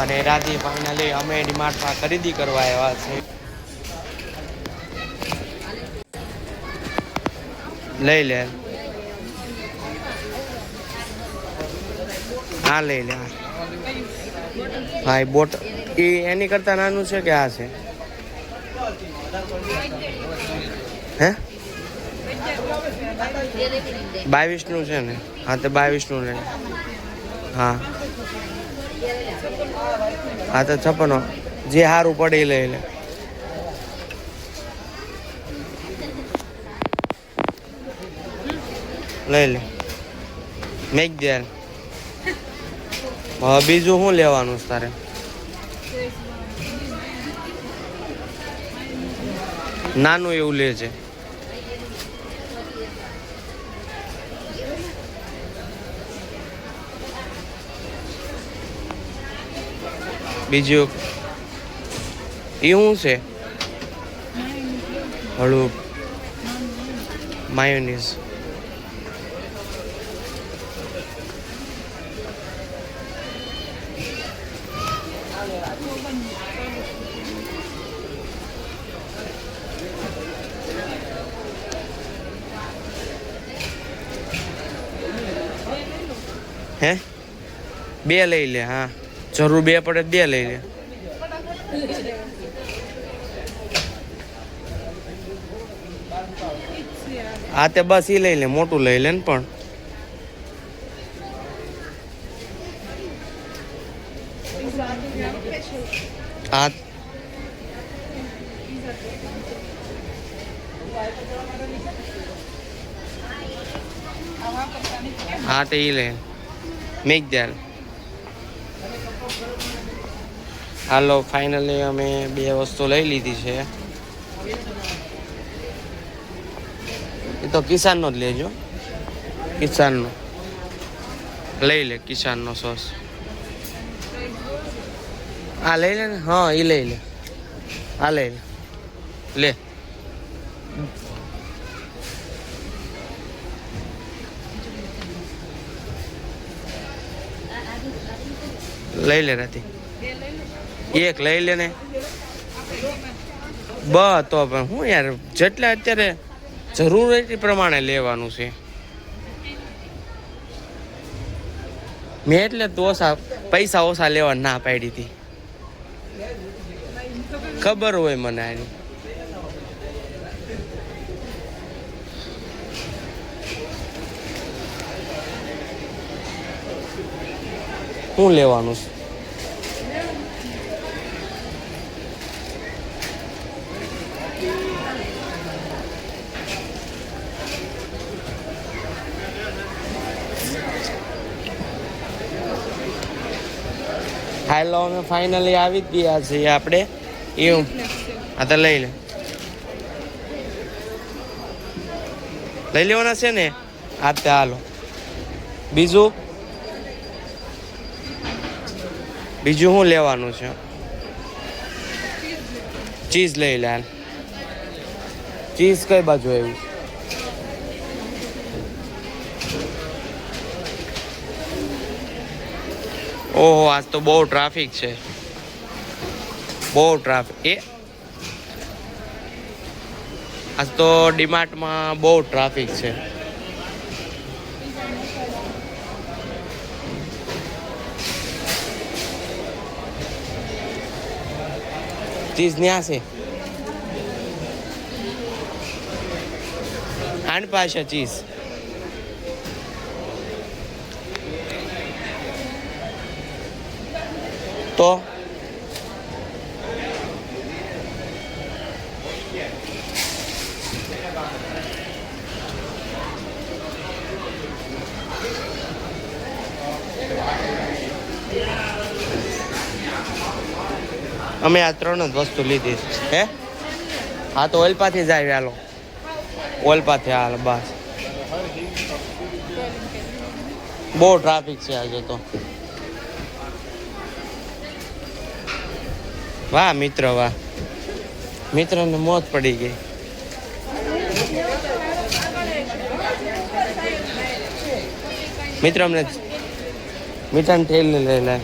અને રાધી ફાઇનલી અમે ડીમાર્ટમાં ખરીદી કરવા આવ્યા છે. લઈ લે હા લઈ લે હા એ બોટ એ એની કરતા નાનું છે કે આ છે હે 22 નું છે ને હા તો 22 નું લે હા હા તો 56 જે સારું પડે એ લઈ લે લઈ લે મેક દે બીજું શું લેવાનું છે તારે નાનું એવું લે છે બીજું એ શું છે હળવું માયોનીઝ હે 2 લઈ લે હા જરૂર 2 પડે 2 લઈ લે હા તે બસ એ લઈ લે મોટું લઈ લે ને પણ હા હા તે એ લે મેક દે હાલો ફાઇનલી અમે 2 વસ્તુ લઈ લીધી છે એ તો કિસાનનો જ લેજો કિસાનનો લઈ લે કિસાનનો સોસ હા લઈ લે ને હા એ લઈ લે હા લઈ લે લે લઈ લે રાતી 1 લઈ લે ને તો પણ હું યાર જેટલા અત્યારે જરૂર એ પ્રમાણે લેવાનું છે મેં એટલે તો પૈસા ઓછા લેવા ના પાડી હતી ખબર હોય મને આની શું લેવાનું છે હાલો અમે ફાઇનલી આવી જ ગયા છીએ આપણે એવું હા તો લઈ લેવાના છે ને હા તે હાલો બીજું શું લેવાનું છે ચીઝ લઈ લે ચીઝ કઈ બાજુ આવ્યું ઓહો આજ તો બહુ ટ્રાફિક છે બહુ ટ્રાફિક આજ તો ડીમાર્ટમાં બહુ ટ્રાફિક છે ચીઝ ન્યા છે આની પાસે ચીઝ તો અમે આ 3 જ વસ્તુ લીધી હે હા તો ઓલપાથી જાય હાલો ઓલપાથી હાલ બસ બહુ ટ્રાફિક છે આજે તો વાહ મિત્ર વાહ મિત્રને મોત પડી ગઈ મિત્ર અમને મિત્રને ઠેલી લઈ લે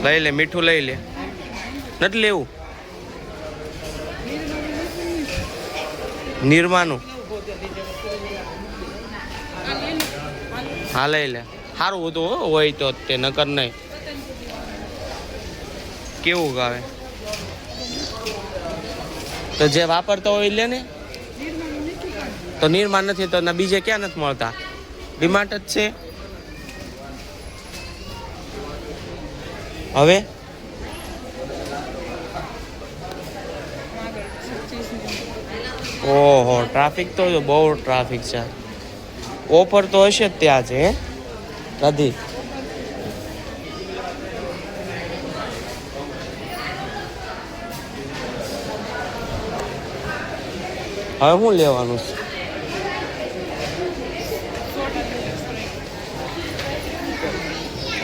લઈ લે, મીઠું લઈ લે. નથી લેવું નિરમાનું? હા લઈ લે. સારું બધું હોય તો તે નકર નહીં. કેવું ગાવે તો જે વાપરતો હોય લે ને. તો નિરમા નથી તો બીજે ક્યાં નથી મળતા? ડિમાન્ડ જ છે. હવે ઓહો ટ્રાફિક તો બહુ ટ્રાફિક છે. ઓફર તો હશે જ ત્યાં છે રાધી. હવે શું લેવાનું છે?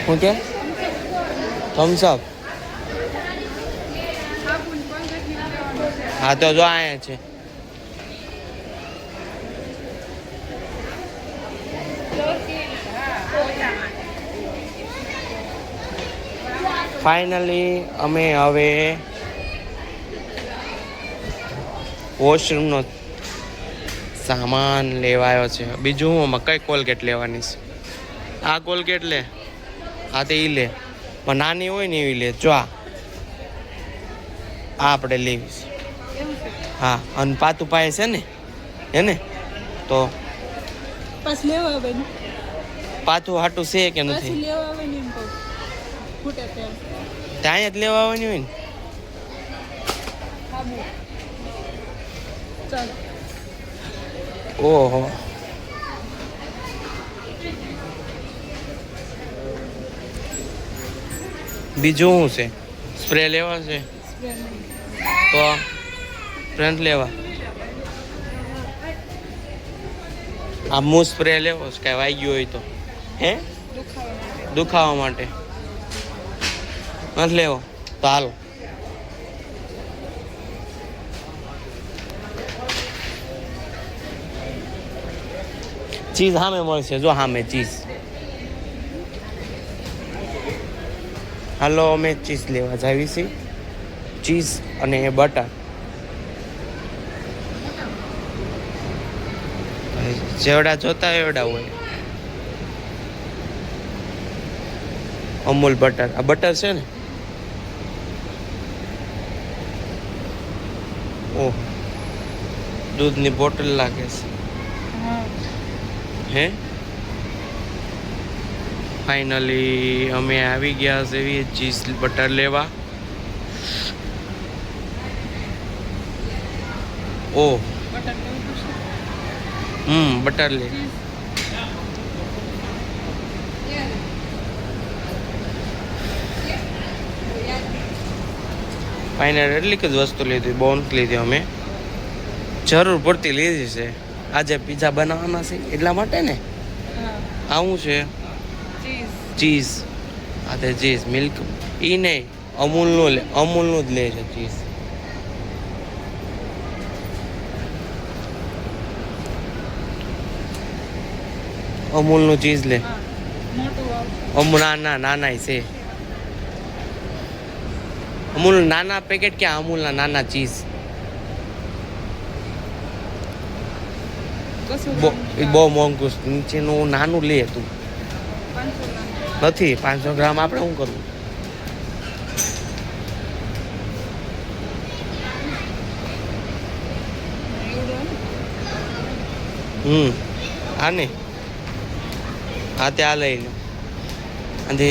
શું કે થમ્સઅપ? હા તો જો અહીંયા છે. ફાઇનલી અમે હવે વોશરૂમનો સામાન લેવાયો છે. બીજું હું કઈ કોલગેટ લેવાની છે? આ કોલગેટ લે. હા તો એ લે, પણ નાની હોય ને એવી લે. જો આ આપણે લેવીશ. હા અને પાતું પાય છે ને એને તો પાતું હાટું છે કે નથી? ત્યાં જ લેવા આવવાની હોય ને. ઓહો બીજું શું છે? સ્પ્રે લેવા છે તો ફ્રન્ટ લેવા. આ મુ સ્પ્રે લેવો છે કઈ વાગ્યું હોય તો? હે દુખાવા માટે નથી લેવો તો હાલો. ચીઝ સામે મળશે, જો સામે ચીઝ. હાલો અમે ચીઝ લેવા જાવી છીએ. ચીઝ અને બટર. જેવડા જોતા એવડા હોય. અમૂલ બટર. આ બટર છે ને? ઓહ દૂધની બોટલ લાગે છે. હે ફાઇનલી અમે આવી ગયા છે ચીઝ બટર લેવા. ઓહ બટર લે. ફાઇનલ એટલી જ વસ્તુ લીધી, બહુ નથી લીધી. અમે જરૂર પડતી લીધી છે. આજે પીઝા બનાવવાના છે એટલા માટે ને. આવું છે ચીઝ. હા તે ચીઝ મિલ્ક એ નહીં, અમૂલનું લે. અમૂલનું જ લે છે ચીઝ. અમૂલનું ચીઝ લે. અમૂલ નાના છે. અમૂલ નાના પેકેટ ક્યાં? અમૂલના નાના ચીઝ બહુ મોંઘું. નીચેનું નાનું લે તું. નથી 500 ગ્રામ આપણે શું કરવું? આને હા ત્યાં લઈ લો. અને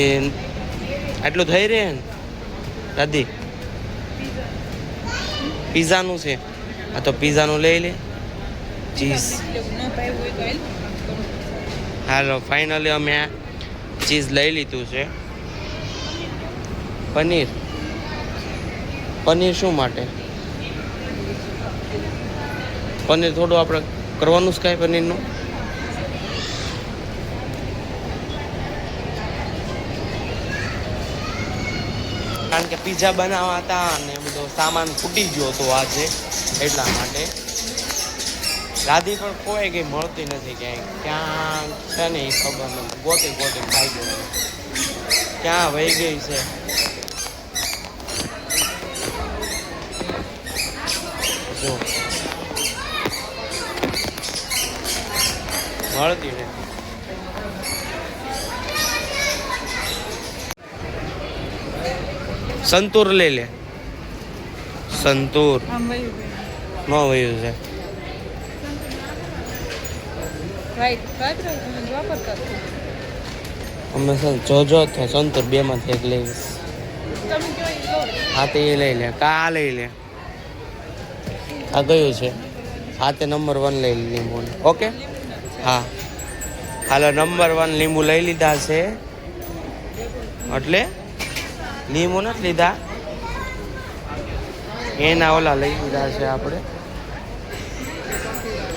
આટલું થઈ રહે ને દાદી? પીઝાનું છે. હા તો પીઝાનું લઈ લે. ચીઝ હાલો ફાઇનલી અમે આ ચીઝ લઈ લીધું છે. પનીર. પનીર શું માટે? પનીર થોડું આપણે કરવાનું છે કાંઈ પનીરનું. કારણ કે પીઝા બનાવવા હતા અને બધો સામાન ફૂટી ગયો હતો આજે, એટલા માટે. રાધી પણ કોઈ કંઈ મળતી નથી ક્યાંય. ક્યાં છે ને એ ખબર નથી. ગોતી ખાઈ ગયો. ક્યાં વહી ગઈ છે? જો મળતી ને સંતૂર લઈ લે. સંતૂર ન વયું છે. અમે જોજો સંતૂર બે માંથી એક લઈશ. હા તે એ લઈ લે. કા લઈ લે. આ ગયું છે. હા તે નંબર 1 લઈ લીંબુ. ઓકે હા હાલો નંબર 1 લીંબુ લઈ લીધા છે. એટલે લીંબુ નથી લીધા, એના ઓલા લઈ લીધા છે આપણે.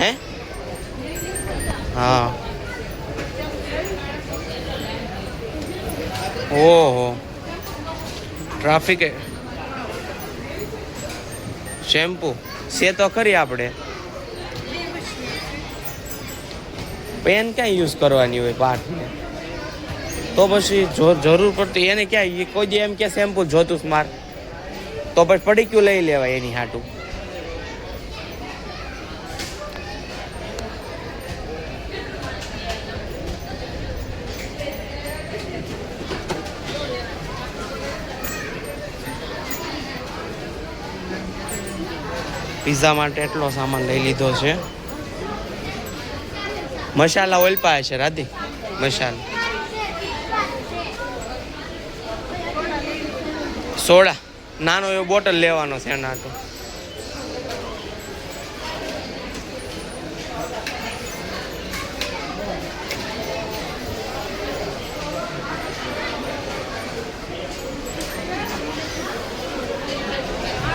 હે હા ઓહો ટ્રાફિક શેમ્પુ છે તો ખરી. આપણે પેન ક્યાં યુઝ કરવાની હોય પાઠને, તો પછી જરૂર પડતી એને ક્યાં કોઈ દે એમ કે શેમ્પુ જોતું માર તો પછી પડીક્યું લઈ લેવાય એની હાટું. પિઝા માટે એટલો સામાન લઈ લીધો છે. મસાલા ઓઇલ પાય છે રાધી. મસાલા સોડા નાનો એવો બોટલ લેવાનો છે એના તો.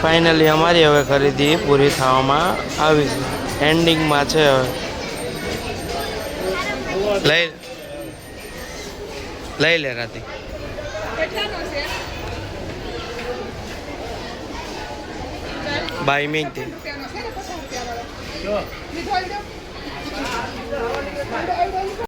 ફાઇનલી અમારી હવે ખરીદી પૂરી થવામાં આવી છે. એન્ડિંગમાં છે હવે. લઈ લે રાતી. બાય મેં